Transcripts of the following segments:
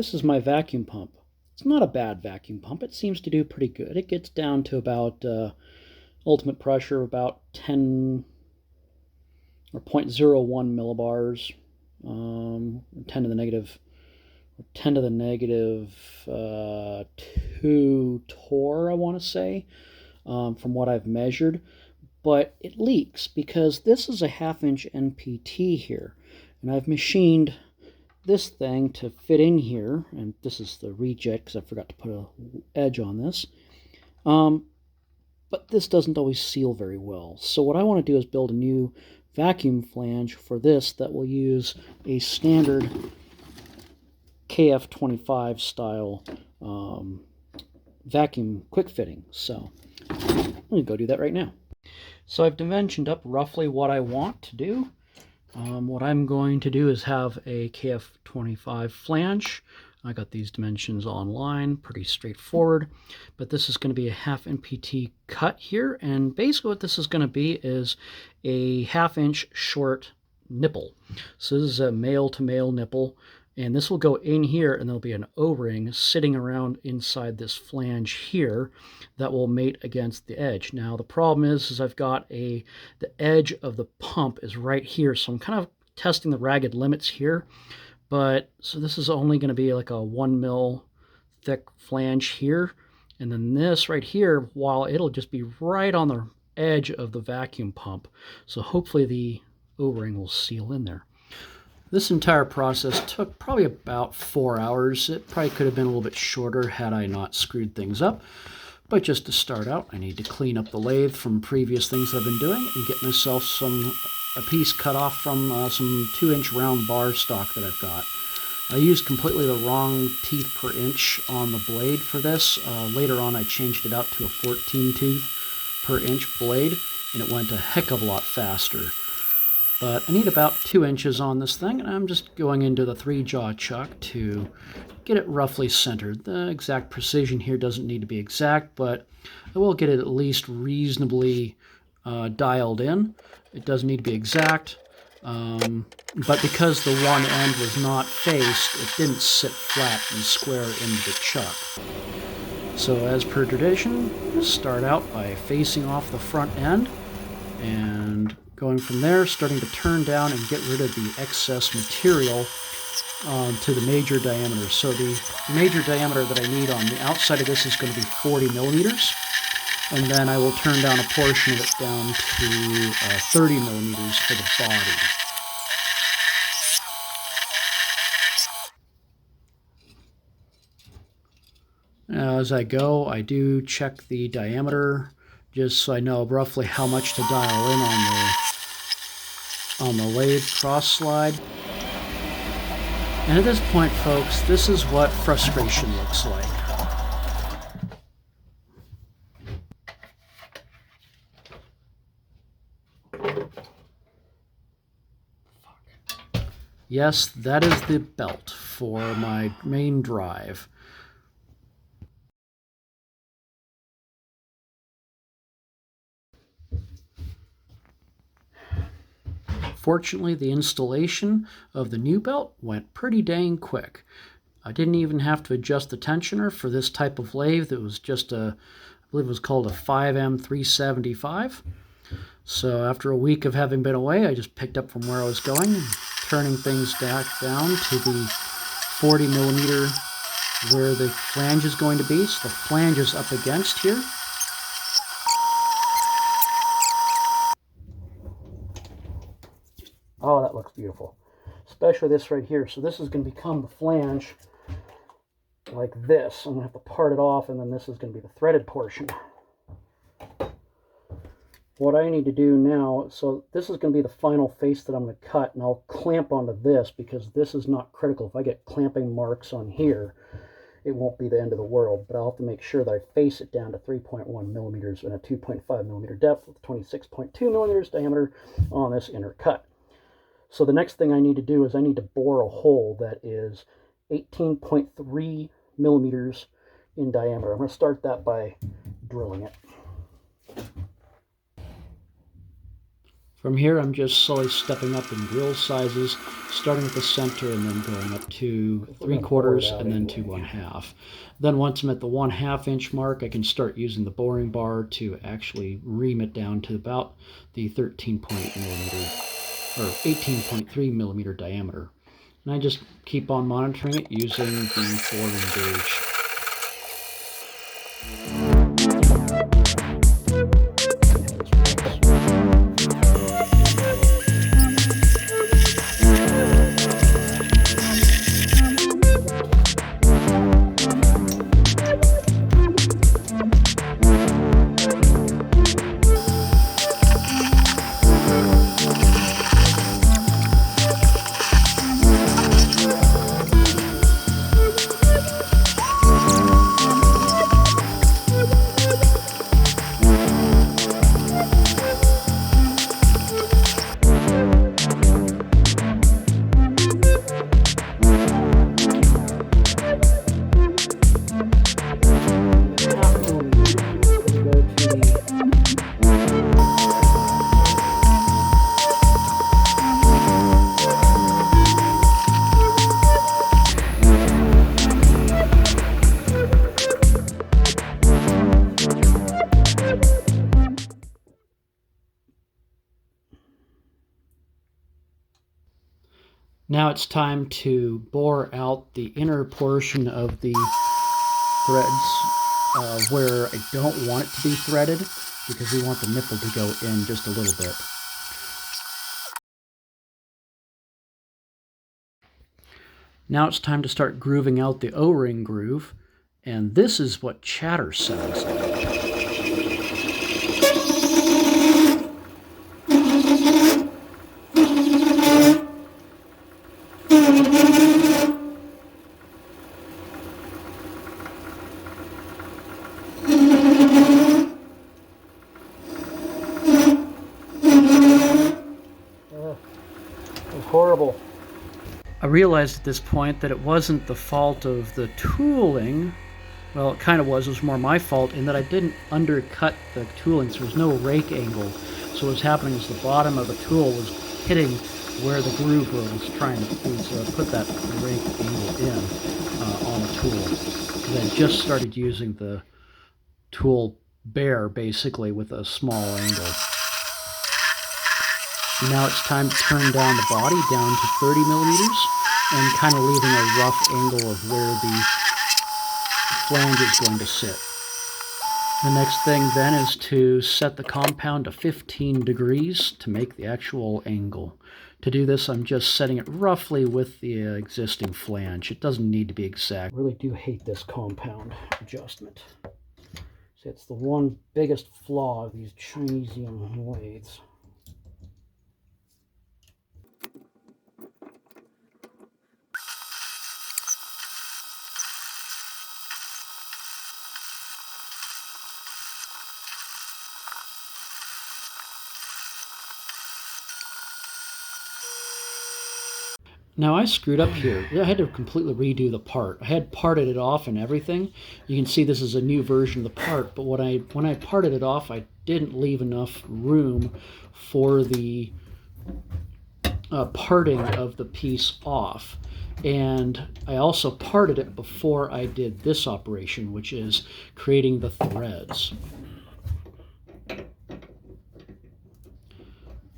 this is my vacuum pump. It's not a bad vacuum pump. It seems to do pretty good. It gets down to about ultimate pressure about 10 or 0.01 millibars, 10 to the negative 2 torr, I want to say, from what I've measured. But it leaks because this is a 1/2 inch NPT here, and I've machined this thing to fit in here, and this is the reject because I forgot to put an edge on this. But this doesn't always seal very well. So what I want to do is build a new vacuum flange for this that will use a standard KF25 style vacuum quick fitting. So I'm going to go do that right now. So I've dimensioned up roughly what I want to do. What I'm going to do is have a KF25 flange. I got these dimensions online, pretty straightforward, but this is going to be a 1/2 NPT cut here, and basically what this is going to be is a 1/2 inch short nipple. So this is a male to male nipple, and this will go in here, and there'll be an O-ring sitting around inside this flange here that will mate against the edge. Now the problem is I've got the edge of the pump is right here, so I'm kind of testing the ragged limits here. But so this is only going to be like a 1 mil thick flange here, and then this right here, while it'll just be right on the edge of the vacuum pump. So hopefully the O-ring will seal in there. This entire process took probably about 4 hours. It probably could have been a little bit shorter had I not screwed things up. But just to start out, I need to clean up the lathe from previous things I've been doing and get myself a piece cut off from some 2-inch round bar stock that I've got. I used completely the wrong teeth per inch on the blade for this. Later on I changed it out to a 14 tooth per inch blade, and it went a heck of a lot faster. But I need about 2 inches on this thing, and I'm just going into the 3-jaw chuck to get it roughly centered. The exact precision here doesn't need to be exact, but I will get it at least reasonably dialed in. It doesn't need to be exact, but because the one end was not faced, it didn't sit flat and square into the chuck. So as per tradition, start out by facing off the front end and going from there, starting to turn down and get rid of the excess material to the major diameter. So the major diameter that I need on the outside of this is going to be 40 millimeters. And then I will turn down a portion of it down to 30 millimeters for the body. Now, as I go, I do check the diameter just so I know roughly how much to dial in on the lathe cross slide. And at this point, folks, this is what frustration looks like. Yes, that is the belt for my main drive. Fortunately, the installation of the new belt went pretty dang quick. I didn't even have to adjust the tensioner for this type of lathe. It was just I believe it was called a 5M375. So after a week of having been away, I just picked up from where I was going, turning things back down to the 40 millimeter where the flange is going to be. So the flange is up against here. Oh, that looks beautiful. Especially this right here. So this is going to become the flange like this. I'm going to have to part it off, and then this is going to be the threaded portion. What I need to do now, so this is going to be the final face that I'm going to cut, and I'll clamp onto this because this is not critical. If I get clamping marks on here, it won't be the end of the world, but I'll have to make sure that I face it down to 3.1 millimeters and a 2.5 millimeter depth with 26.2 millimeters diameter on this inner cut. So the next thing I need to do is I need to bore a hole that is 18.3 millimeters in diameter. I'm going to start that by drilling it. From here, I'm just slowly stepping up in drill sizes, starting at the center and then going up to 3/4 and then to 1/2. Then once I'm at the 1/2 inch mark, I can start using the boring bar to actually ream it down to about the 13.8 millimeter or 18.3 millimeter diameter. And I just keep on monitoring it using the boring gauge. Now it's time to bore out the inner portion of the threads where I don't want it to be threaded, because we want the nipple to go in just a little bit. Now it's time to start grooving out the O-ring groove, and this is what chatter sounds like. Horrible. I realized at this point that it wasn't the fault of the tooling. Well, it kind of was. It was more my fault in that I didn't undercut the tooling, so there was no rake angle. So what was happening is the bottom of the tool was hitting where the groover was trying to put that rake angle in on the tool. Because I just started using the tool bare, basically, with a small angle. Now it's time to turn down the body down to 30 millimeters and kind of leaving a rough angle of where the flange is going to sit. The next thing then is to set the compound to 15 degrees to make the actual angle. To do this, I'm just setting it roughly with the existing flange. It doesn't need to be exact. I really do hate this compound adjustment. See, it's the one biggest flaw of these Chinese young lathes. Now I screwed up here. I had to completely redo the part. I had parted it off and everything. You can see this is a new version of the part, but when I parted it off, I didn't leave enough room for the parting of the piece off. And I also parted it before I did this operation, which is creating the threads.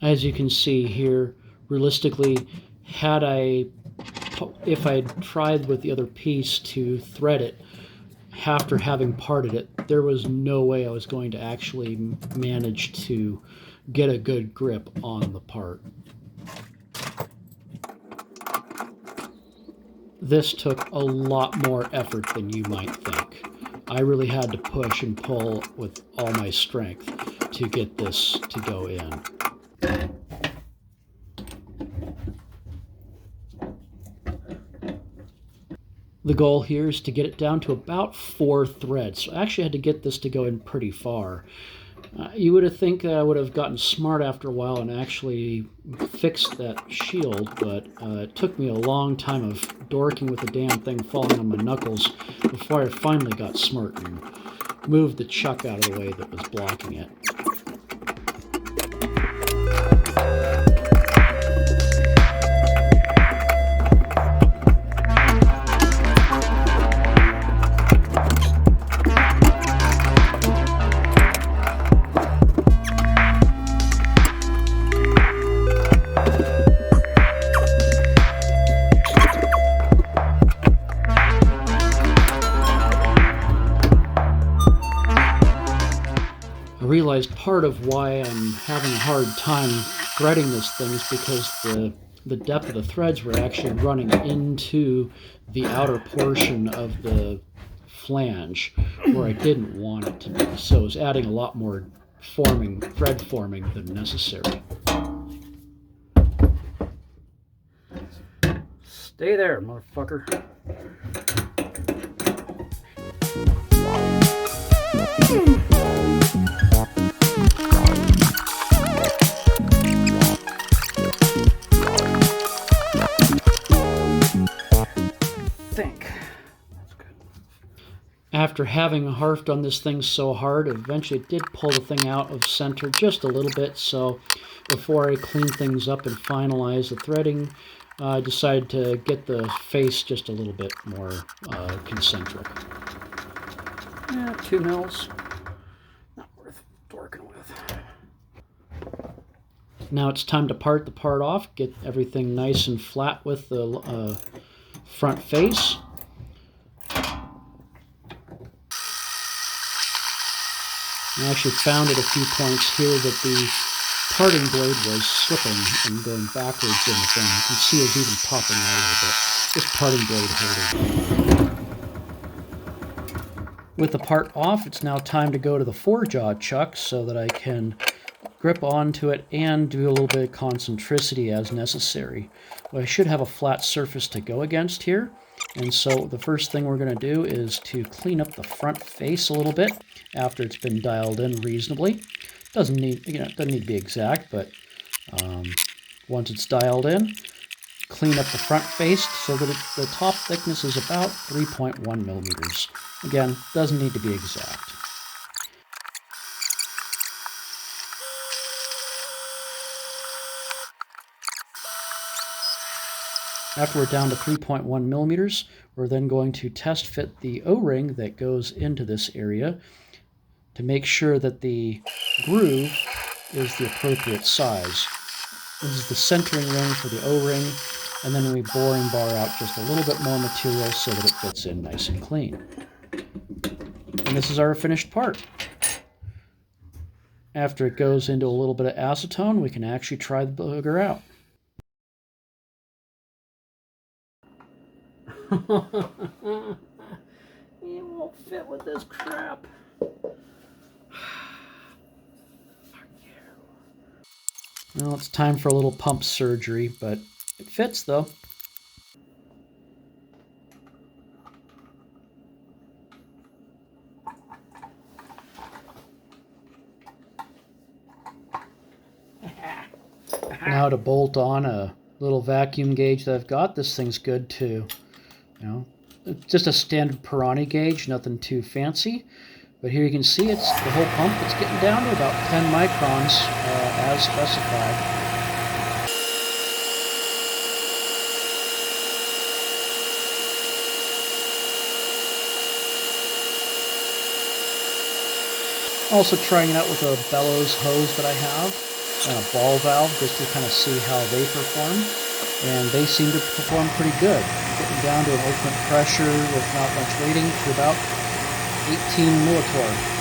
As you can see here, realistically, if I tried with the other piece to thread it after having parted it, there was no way I was going to actually manage to get a good grip on the part. This took a lot more effort than you might think. I really had to push and pull with all my strength to get this to go in. The goal here is to get it down to about 4 threads. So I actually had to get this to go in pretty far. You would have think I would have gotten smart after a while and actually fixed that shield, but it took me a long time of dorking with the damn thing falling on my knuckles before I finally got smart and moved the chuck out of the way that was blocking it. I realized part of why I'm having a hard time threading this thing is because the depth of the threads were actually running into the outer portion of the flange where I didn't want it to be. So it was adding a lot more thread forming than necessary. Stay there, motherfucker. After having harped on this thing so hard, eventually it did pull the thing out of center just a little bit, so before I clean things up and finalize the threading, I decided to get the face just a little bit more concentric. 2 mils, not worth working with. Now it's time to part the part off, get everything nice and flat with the front face. I actually found at a few points here that the parting blade was slipping and going backwards in the thing. You can see it's even popping out a little bit. This parting blade hurting. With the part off, it's now time to go to the 4-jaw chuck so that I can grip onto it and do a little bit of concentricity as necessary. Well, I should have a flat surface to go against here. And so the first thing we're going to do is to clean up the front face a little bit after it's been dialed in reasonably. Doesn't need, it doesn't need to be exact, but once it's dialed in, clean up the front face so that the top thickness is about 3.1 millimeters. Again, doesn't need to be exact. After we're down to 3.1 millimeters, we're then going to test fit the O-ring that goes into this area to make sure that the groove is the appropriate size. This is the centering ring for the O-ring, and then we bore and bar out just a little bit more material so that it fits in nice and clean. And this is our finished part. After it goes into a little bit of acetone, we can actually try the booger out. You won't fit with this crap. Well, it's time for a little pump surgery, but it fits though. Now to bolt on a little vacuum gauge that I've got. This thing's good too. It's just a standard Pirani gauge, nothing too fancy. But here you can see it's the whole pump. It's getting down to about 10 microns as specified. Also trying it out with a bellows hose that I have and a ball valve just to kind of see how they perform. And they seem to perform pretty good. Getting down to an ultimate pressure with not much weighting to about 18 millitorr.